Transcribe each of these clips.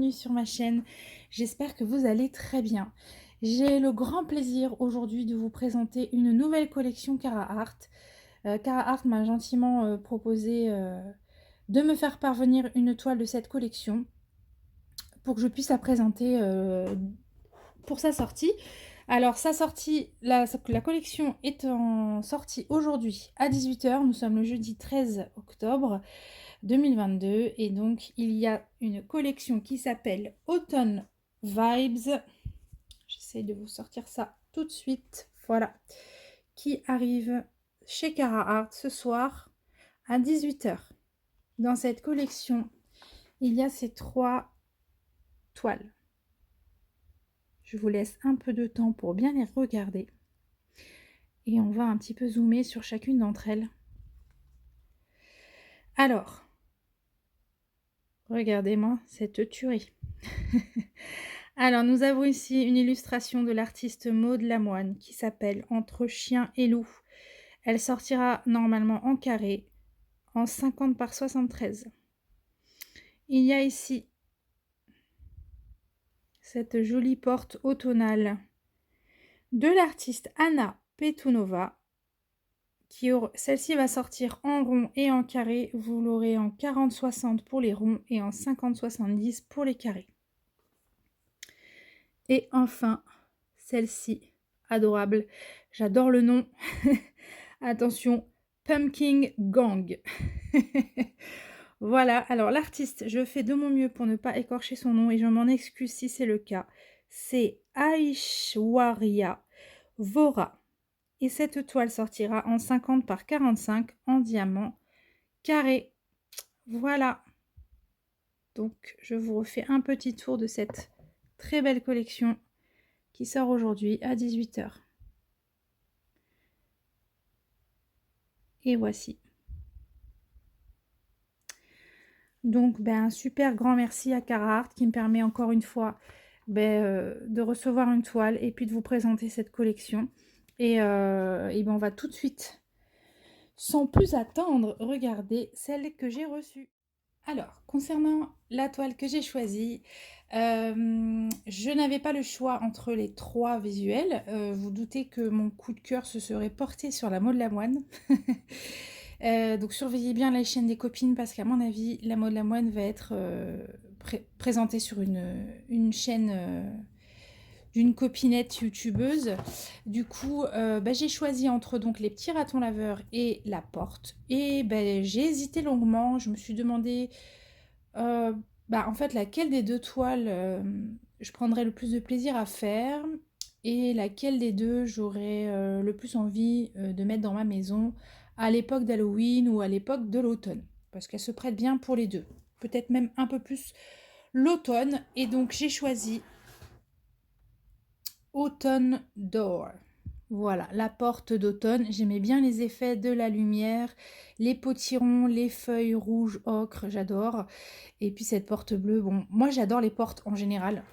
bienvenue sur ma chaîne. J'espère que vous allez très bien. J'ai le grand plaisir aujourd'hui de vous présenter une nouvelle collection Carahart. Carahart m'a gentiment proposé de me faire parvenir une toile de cette collection pour que je puisse la présenter pour sa sortie. Alors sa sortie, la collection est en sortie aujourd'hui à 18 h. Nous sommes le jeudi 13 octobre 2022 et donc il y a une collection qui s'appelle Autumn Vibes. J'essaie de vous sortir ça tout de suite. Voilà. Qui arrive chez Carahart ce soir à 18 h. Dans cette collection, il y a ces 3 toiles. Je vous laisse un peu de temps pour bien les regarder. Et on va un petit peu zoomer sur chacune d'entre elles. Alors, regardez-moi cette tuerie. Alors, nous avons ici une illustration de l'artiste Maud Lamoine qui s'appelle Entre chien et loup. Elle sortira normalement en carré, en 50 par 73. Il y a ici cette jolie porte automnale de l'artiste Anna Petunova. Celle-ci va sortir en rond et en carré. Vous l'aurez en 40-60 pour les ronds et en 50-70 pour les carrés. Et enfin, celle-ci, adorable. J'adore le nom. Attention, Pumpkin Gang. Voilà, alors l'artiste, je fais de mon mieux pour ne pas écorcher son nom et je m'en excuse si c'est le cas. C'est Aishwarya Vora. Et cette toile sortira en 50 par 45 en diamant carré. Voilà. Donc, je vous refais un petit tour de cette très belle collection qui sort aujourd'hui à 18 h. Et voici. Donc, un super grand merci à Carahart qui me permet encore une fois de recevoir une toile et puis de vous présenter cette collection. Et on va tout de suite, sans plus attendre, regarder celle que j'ai reçue. Alors, concernant la toile que j'ai choisie, je n'avais pas le choix entre les 3 visuels. Vous doutez que mon coup de cœur se serait porté sur la Maud Lamoine. Donc surveillez bien la chaîne des copines parce qu'à mon avis, la Maud Lamoine va être présentée sur une chaîne d'une copinette youtubeuse. Du coup, j'ai choisi entre donc les petits ratons laveurs et la porte. Et j'ai hésité longuement. Je me suis demandé en fait laquelle des 2 toiles je prendrais le plus de plaisir à faire et laquelle des 2 j'aurais le plus envie de mettre dans ma maison à l'époque d'Halloween ou à l'époque de l'automne. Parce qu'elle se prête bien pour les 2. Peut-être même un peu plus l'automne. Et donc j'ai choisi Autumn Door. Voilà, la porte d'automne. J'aimais bien les effets de la lumière, les potirons, les feuilles rouges, ocre, j'adore. Et puis cette porte bleue, bon, moi j'adore les portes en général.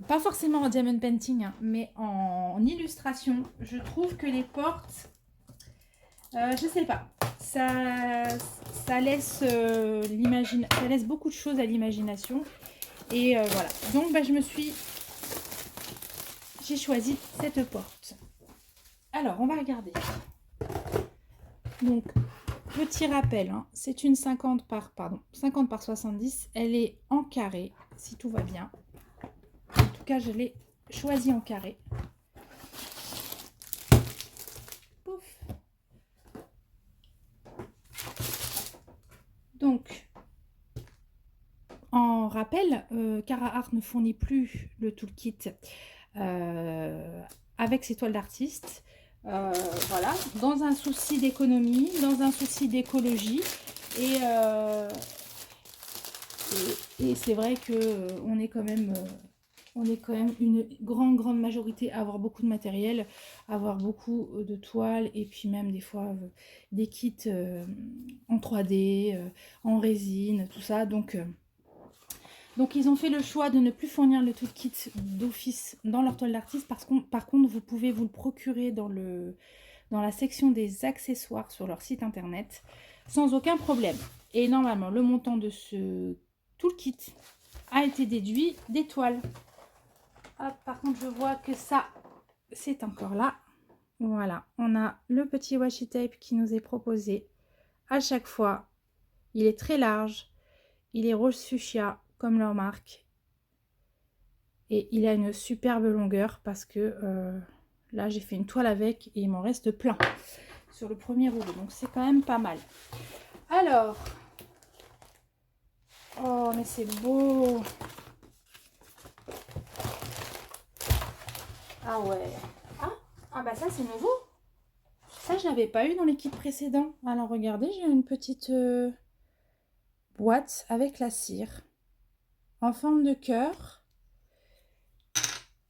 Pas forcément en diamond painting, hein, mais en illustration. Je trouve que les portes, je sais pas, ça laisse ça laisse beaucoup de choses à l'imagination. Et voilà, donc j'ai choisi cette porte. Alors, on va regarder. Donc, petit rappel, hein, c'est une 50 par 70. Elle est en carré, si tout va bien. En tout cas, je l'ai choisie en carré. Pouf. Donc, en rappel, Carahart ne fournit plus le toolkit avec ses toiles d'artiste. Voilà, dans un souci d'économie, dans un souci d'écologie. Et c'est vrai que on est quand même une grande majorité à avoir beaucoup de matériel, à avoir beaucoup de toiles et puis même des fois des kits en 3D, en résine, tout ça. Donc ils ont fait le choix de ne plus fournir le toolkit d'office dans leur toile d'artiste. Par contre, vous pouvez vous le procurer dans la section des accessoires sur leur site internet sans aucun problème. Et normalement, le montant de ce toolkit a été déduit des toiles. Hop, par contre, je vois que ça, c'est encore là. Voilà, on a le petit washi tape qui nous est proposé à chaque fois. Il est très large, il est rose fuchsia comme leur marque. Et il a une superbe longueur parce que là, j'ai fait une toile avec et il m'en reste plein sur le premier rouleau. Donc, c'est quand même pas mal. Alors, oh, mais c'est beau. Ah ouais. Ah bah ça, c'est nouveau. Ça, je l'avais pas eu dans les kits précédents. Alors, regardez, j'ai une petite boîte avec la cire en forme de cœur.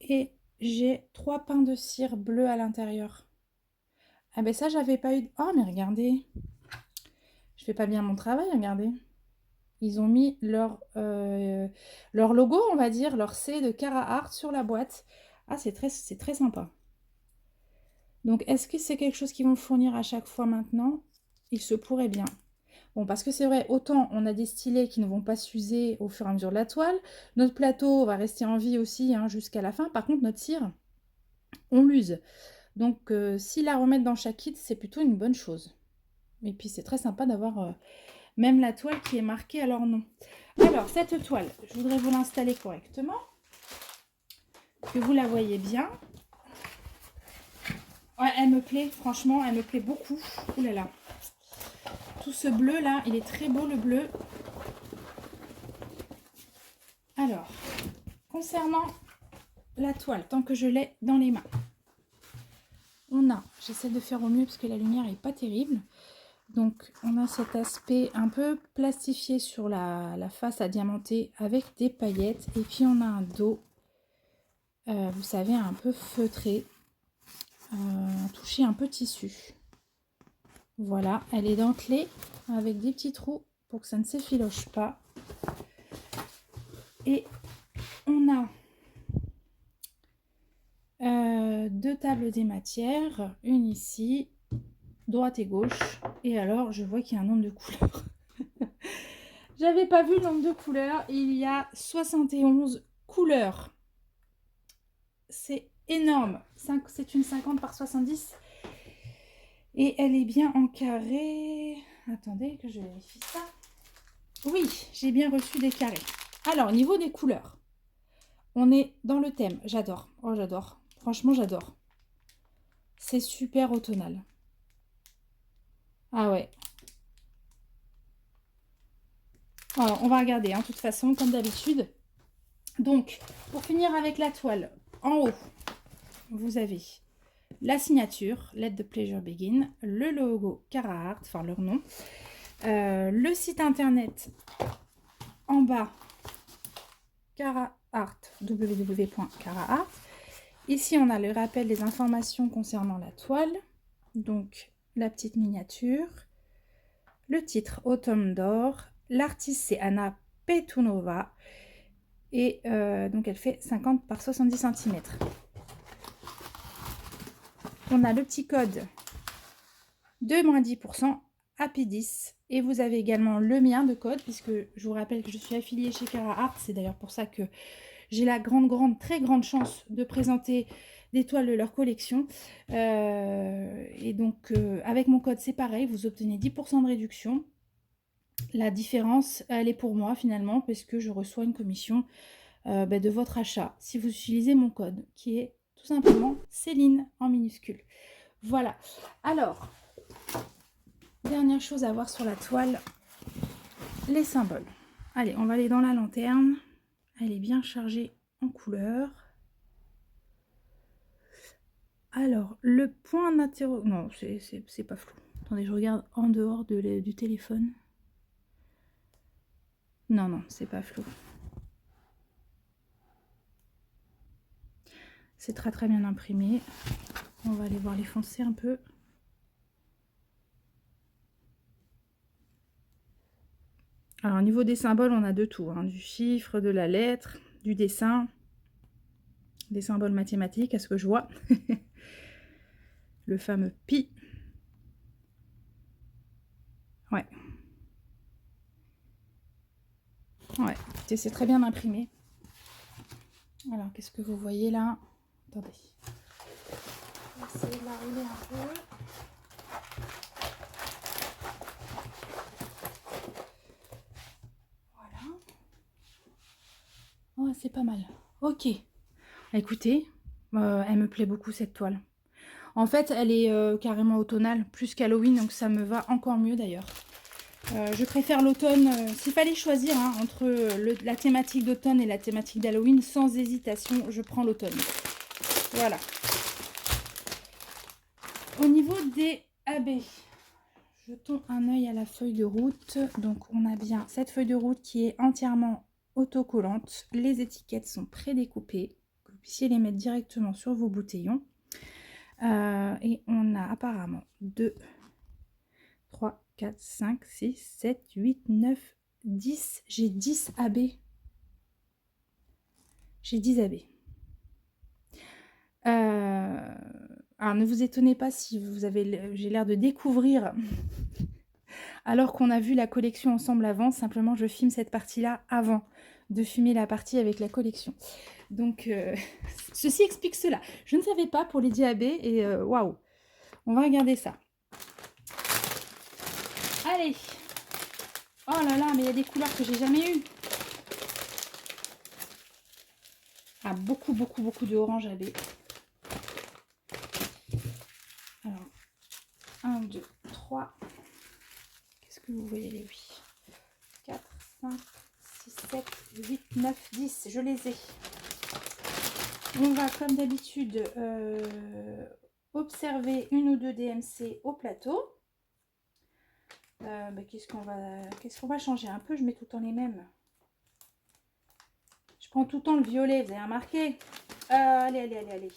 Et j'ai 3 pains de cire bleu à l'intérieur. Ah ben ça, j'avais pas eu... Oh, mais regardez. Je fais pas bien mon travail, regardez. Ils ont mis leur logo, on va dire, leur C de Carhartt sur la boîte. Ah, c'est très sympa. Donc, est-ce que c'est quelque chose qu'ils vont fournir à chaque fois maintenant? Il se pourrait bien. Bon, parce que c'est vrai, autant on a des stylets qui ne vont pas s'user au fur et à mesure de la toile. Notre plateau va rester en vie aussi hein, jusqu'à la fin. Par contre, notre cire, on l'use. Donc, s'ils la remettent dans chaque kit, c'est plutôt une bonne chose. Et puis, c'est très sympa d'avoir même la toile qui est marquée à leur nom. Alors, cette toile, je voudrais vous l'installer correctement, que vous la voyez bien. Ouais, elle me plaît, franchement, elle me plaît beaucoup. Ouh là là. Tout ce bleu là, il est très beau le bleu. Alors, concernant la toile, tant que je l'ai dans les mains, on a, j'essaie de faire au mieux parce que la lumière n'est pas terrible. Donc, on a cet aspect un peu plastifié sur la face à diamanter avec des paillettes. Et puis, on a un dos, vous savez, un peu feutré, touché un peu tissu. Voilà, elle est dentelée avec des petits trous pour que ça ne s'effiloche pas. Et on a 2 tables des matières, une ici, droite et gauche. Et alors, je vois qu'il y a un nombre de couleurs. J'avais pas vu le nombre de couleurs. Il y a 71 couleurs. C'est énorme. C'est une 50 par 70. Et elle est bien en carré. Attendez que je vérifie ça. Oui, j'ai bien reçu des carrés. Alors, au niveau des couleurs, on est dans le thème. J'adore. Oh, j'adore. Franchement, j'adore. C'est super automnal. Ah ouais. Alors, on va regarder, hein, de toute façon, comme d'habitude. Donc, pour finir avec la toile, en haut, vous avez la signature, Let the Pleasure Begin, le logo Carhartt, enfin leur nom, le site internet en bas, Carhartt, www.carhartt. Ici, on a le rappel des informations concernant la toile, donc la petite miniature, le titre Automne d'or, l'artiste c'est Anna Petunova, et donc elle fait 50 par 70 cm. On a le petit code de -10%, Happy 10, et vous avez également le mien de code, puisque je vous rappelle que je suis affiliée chez Carhartt. C'est d'ailleurs pour ça que j'ai la très grande chance de présenter des toiles de leur collection. Et donc, avec mon code, c'est pareil, vous obtenez 10% de réduction. La différence, elle est pour moi finalement, puisque je reçois une commission de votre achat si vous utilisez mon code, qui est tout simplement Céline en minuscule. Voilà. Alors, dernière chose à voir sur la toile, les symboles. Allez, on va aller dans la lanterne. Elle est bien chargée en couleurs. Alors, le point d'interrogation... Non, c'est pas flou. Attendez, je regarde en dehors du téléphone. Non, non, c'est pas flou. C'est très bien imprimé. On va aller voir les foncés un peu. Alors, au niveau des symboles, on a de tout. Hein, du chiffre, de la lettre, du dessin, des symboles mathématiques, à ce que je vois. Le fameux pi. Ouais. Ouais, écoutez, c'est très bien imprimé. Alors, qu'est-ce que vous voyez là? Attendez. On va essayer de la rouler un peu. Voilà. Oh, c'est pas mal. Ok. Écoutez, elle me plaît beaucoup cette toile. En fait, elle est carrément automnale, plus qu'Halloween, donc ça me va encore mieux d'ailleurs. Je préfère l'automne, s'il fallait choisir hein, entre la thématique d'automne et la thématique d'Halloween, sans hésitation, je prends l'automne. Voilà. Au niveau des AB, jetons un œil à la feuille de route. Donc on a bien cette feuille de route qui est entièrement autocollante. Les étiquettes sont prédécoupées, que vous puissiez les mettre directement sur vos bouteillons. Et on a apparemment 2, 3, 4, 5, 6, 7, 8, 9, 10. J'ai 10 AB. J'ai 10 AB. Alors ne vous étonnez pas si vous avez, j'ai l'air de découvrir alors qu'on a vu la collection ensemble avant. Simplement je filme cette partie-là avant de filmer la partie avec la collection. Donc ceci explique cela. Je ne savais pas pour les 10 AB et waouh. On va regarder ça. Allez. Oh là là, mais il y a des couleurs que j'ai jamais eues. Ah, beaucoup de orange AB. Alors, 1, 2, 3. Qu'est-ce que vous voyez les 8 4, 5, 6, 7, 8, 9, 10. Je les ai. On va, comme d'habitude, observer une ou deux DMC au plateau. Qu'est-ce qu'on va changer un peu? Je mets tout le temps les mêmes. Je prends tout le temps le violet, vous avez remarqué? Allez.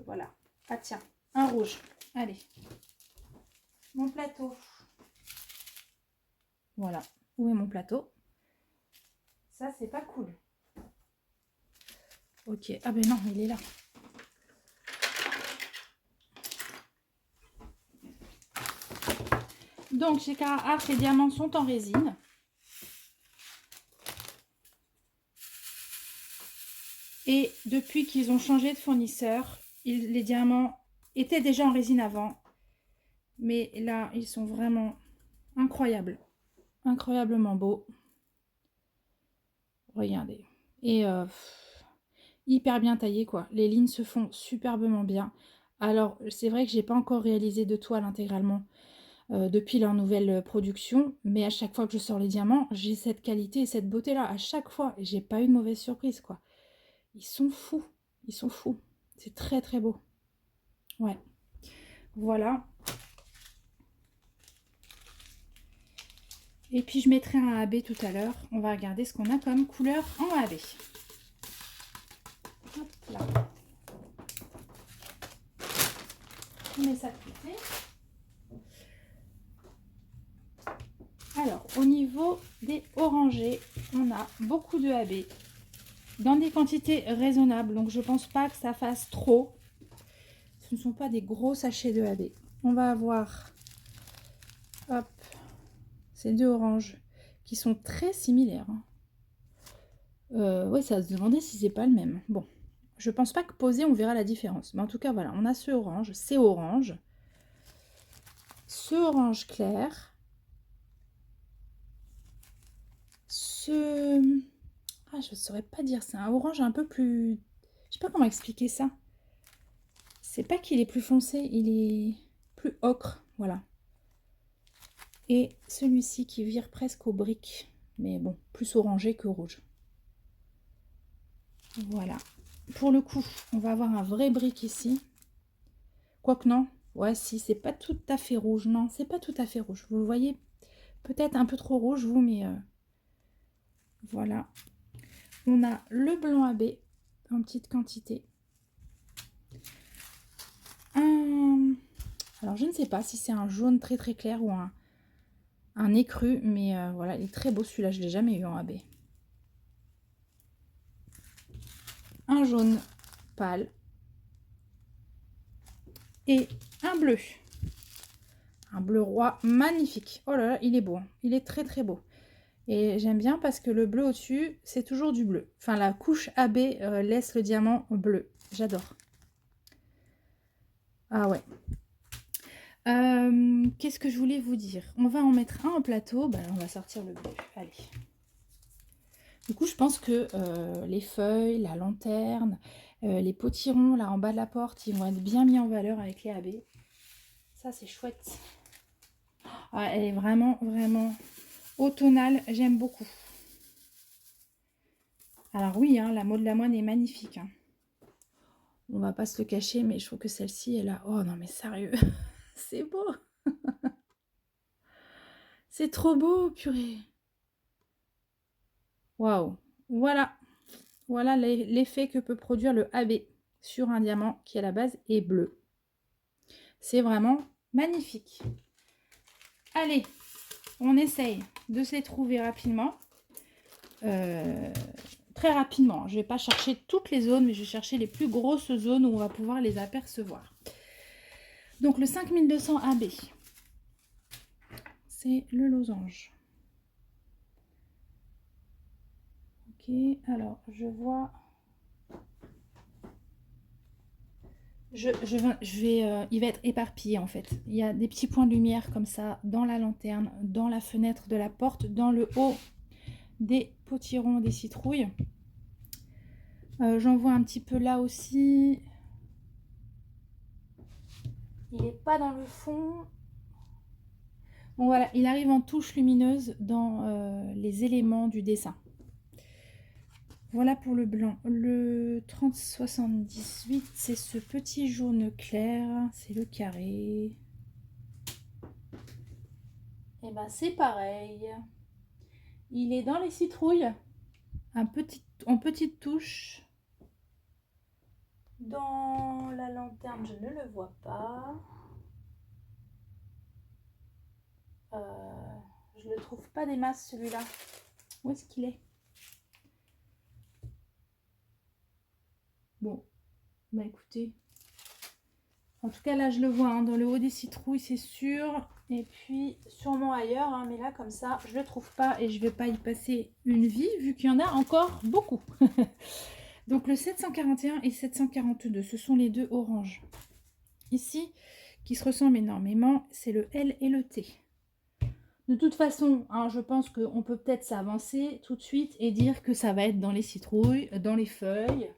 Voilà. Ah tiens, un rouge. Allez. Mon plateau. Voilà. Où est mon plateau? Ça, c'est pas cool. Ok. Ah ben non, il est là. Donc, chez Carhartt, les diamants sont en résine. Et depuis qu'ils ont changé de fournisseur, les diamants étaient déjà en résine avant. Mais là, ils sont vraiment incroyables. Incroyablement beaux. Regardez. Et hyper bien taillés, quoi. Les lignes se font superbement bien. Alors, c'est vrai que j'ai pas encore réalisé de toile intégralement depuis leur nouvelle production. Mais à chaque fois que je sors les diamants, j'ai cette qualité et cette beauté-là. À chaque fois. Et j'ai pas eu de mauvaise surprise, quoi. Ils sont fous. Ils sont fous. C'est très, très beau. Ouais. Voilà. Et puis je mettrai un AB tout à l'heure. On va regarder ce qu'on a comme couleur en AB. Hop là. On met ça de côté. Alors, au niveau des orangés, on a beaucoup de AB dans des quantités raisonnables. Donc, je pense pas que ça fasse trop. Ce ne sont pas des gros sachets de AB. On va avoir, hop, ces deux oranges qui sont très similaires. Oui, ça va se demander si c'est pas le même. Bon, je pense pas que posé, on verra la différence. Mais en tout cas, voilà, on a ce orange, c'est orange. Ce orange clair. Ah, je ne saurais pas dire, c'est un orange un peu plus... Je sais pas comment expliquer ça. C'est pas qu'il est plus foncé, il est plus ocre, voilà. Et celui-ci qui vire presque au brick, mais bon, plus orangé que rouge. Voilà. Pour le coup, on va avoir un vrai brick ici. Quoique non, ouais, si, c'est pas tout à fait rouge. Non, c'est pas tout à fait rouge. Vous le voyez peut-être un peu trop rouge, vous, mais voilà. On a le blanc AB en petite quantité. Alors, je ne sais pas si c'est un jaune très très clair ou un écru, mais voilà, il est très beau celui-là, je ne l'ai jamais eu en AB. Un jaune pâle et un bleu. Un bleu roi magnifique. Oh là là, il est beau, hein. Il est très très beau. Et j'aime bien parce que le bleu au-dessus, c'est toujours du bleu. Enfin, la couche AB laisse le diamant bleu. J'adore. Ah ouais. Qu'est-ce que je voulais vous dire? On va en mettre un en plateau. Bah, on va sortir le bleu. Allez. Du coup, je pense que les feuilles, la lanterne, les potirons là en bas de la porte, ils vont être bien mis en valeur avec les AB. Ça, c'est chouette. Ah, elle est vraiment, vraiment automnale. J'aime beaucoup. Alors oui, hein, la Maud Lamoine est magnifique. Hein. On va pas se le cacher, mais je trouve que celle-ci est là. Oh non, mais sérieux, c'est beau. C'est trop beau, purée. Waouh. Voilà. Voilà l'effet que peut produire le AB sur un diamant qui à la base est bleu. C'est vraiment magnifique. Allez, on essaye de se les trouver rapidement. Très rapidement. Je ne vais pas chercher toutes les zones, mais je vais chercher les plus grosses zones où on va pouvoir les apercevoir. Donc le 5200 AB, c'est le losange. Ok, alors je vois... il va être éparpillé en fait. Il y a des petits points de lumière comme ça dans la lanterne, dans la fenêtre de la porte, dans le haut des potirons, des citrouilles. J'en vois un petit peu là aussi. Il n'est pas dans le fond. Bon voilà, il arrive en touche lumineuse dans les éléments du dessin. Voilà pour le blanc. Le 3078, c'est ce petit jaune clair, c'est le carré. Et ben c'est pareil. Il est dans les citrouilles, en petite touche. Dans la lanterne, je ne le vois pas. Je le trouve pas des masses celui-là. Où est-ce qu'il est? Bon, bah écoutez. En tout cas là je le vois hein, dans le haut des citrouilles c'est sûr. Et puis sûrement ailleurs, hein, mais là comme ça je le trouve pas et je vais pas y passer une vie vu qu'il y en a encore beaucoup. Donc le 741 et 742, ce sont les deux oranges. Ici, qui se ressemblent énormément, c'est le L et le T. De toute façon, hein, je pense qu'on peut peut-être s'avancer tout de suite et dire que ça va être dans les citrouilles, dans les feuilles.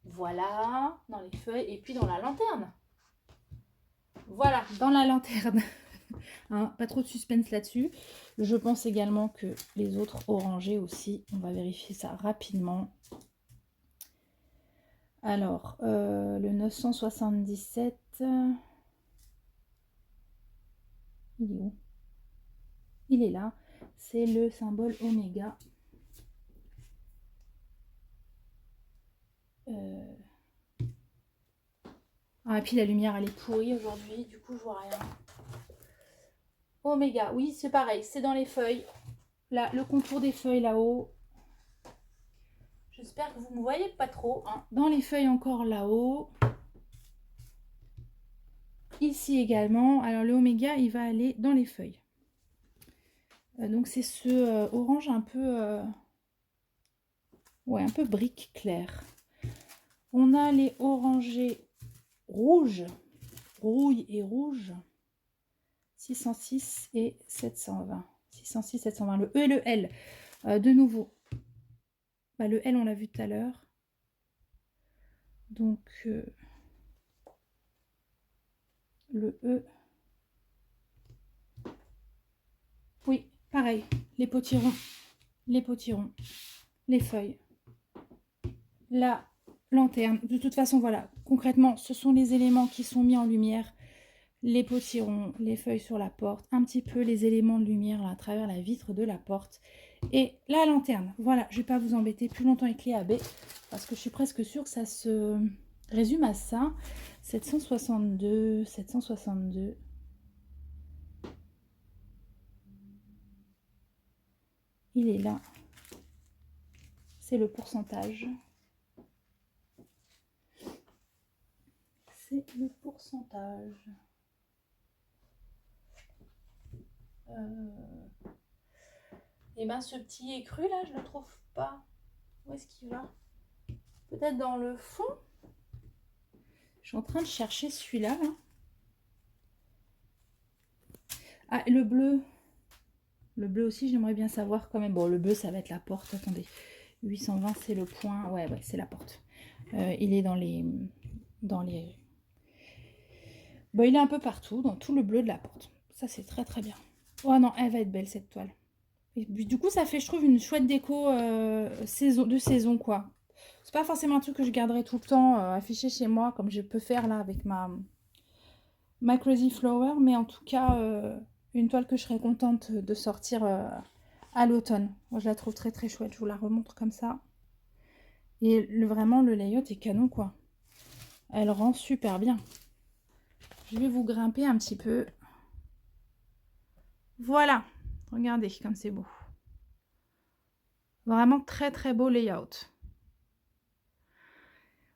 Voilà, dans les feuilles et puis dans la lanterne. Voilà, dans la lanterne. Hein, pas trop de suspense là-dessus. Je pense également que les autres orangés aussi, on va vérifier ça rapidement. Alors, le 977, il est où? Il est là. C'est le symbole oméga. Ah, et puis la lumière, elle est pourrie aujourd'hui. Du coup, je vois rien. Oméga, oui, c'est pareil. C'est dans les feuilles. Là, le contour des feuilles là-haut. J'espère que vous ne me voyez pas trop. Hein. Dans les feuilles encore là-haut. Ici également. Alors, le oméga, il va aller dans les feuilles. Donc, c'est ce orange un peu... ouais, un peu brique claire. On a les orangés rouges. Rouille et rouge. 606 et 720. 606, 720. Le E et le L. De nouveau. Bah, le L, on l'a vu tout à l'heure. Donc, le E. Oui, pareil. Les potirons. Les potirons. Les feuilles. La lanterne. De toute façon, voilà. Concrètement, ce sont les éléments qui sont mis en lumière. Les potirons, les feuilles sur la porte. Un petit peu les éléments de lumière là, à travers la vitre de la porte. Et la lanterne. Voilà, je ne vais pas vous embêter plus longtemps avec les AB. Parce que je suis presque sûre que ça se résume à ça. 762, 762. Il est là. C'est le pourcentage. C'est le pourcentage. Et ben ce petit écru là, je le trouve pas. Où est-ce qu'il va? Peut-être dans le fond? Je suis en train de chercher celui-là. Là. Ah, le bleu. Le bleu aussi, j'aimerais bien savoir quand même. Bon, le bleu, ça va être la porte. Attendez. 820, c'est le point. Ouais, c'est la porte. Il est dans les... Bon, il est un peu partout, dans tout le bleu de la porte. Ça, c'est très très bien. Oh non, elle va être belle, cette toile. Et puis, du coup, ça fait, je trouve, une chouette déco de saison, quoi. C'est pas forcément un truc que je garderai tout le temps affiché chez moi, comme je peux faire là avec ma Crazy Flower, mais en tout cas, une toile que je serais contente de sortir à l'automne. Moi, je la trouve très très chouette. Je vous la remontre comme ça. Et vraiment, le layout est canon, quoi. Elle rend super bien. Je vais vous grimper un petit peu. Voilà. Regardez comme c'est beau. Vraiment très très beau layout.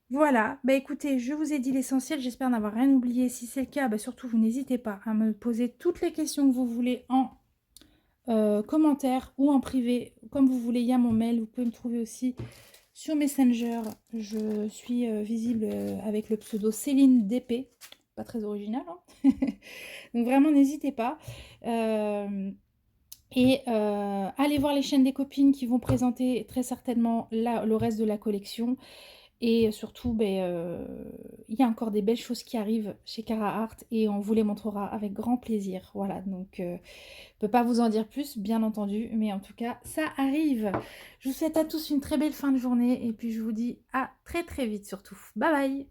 Voilà, bah écoutez, je vous ai dit l'essentiel, j'espère n'avoir rien oublié. Si c'est le cas, bah surtout vous n'hésitez pas à me poser toutes les questions que vous voulez en commentaire ou en privé, comme vous voulez. Il y a mon mail, vous pouvez me trouver aussi sur Messenger. Je suis visible avec le pseudo Céline DP, pas très original, hein. Donc vraiment n'hésitez pas. Allez voir les chaînes des copines qui vont présenter très certainement le reste de la collection. Et surtout, il y a encore des belles choses qui arrivent chez Cara Art et on vous les montrera avec grand plaisir. Voilà, donc je ne peux pas vous en dire plus, bien entendu, mais en tout cas, ça arrive. Je vous souhaite à tous une très belle fin de journée et puis je vous dis à très très vite surtout. Bye bye!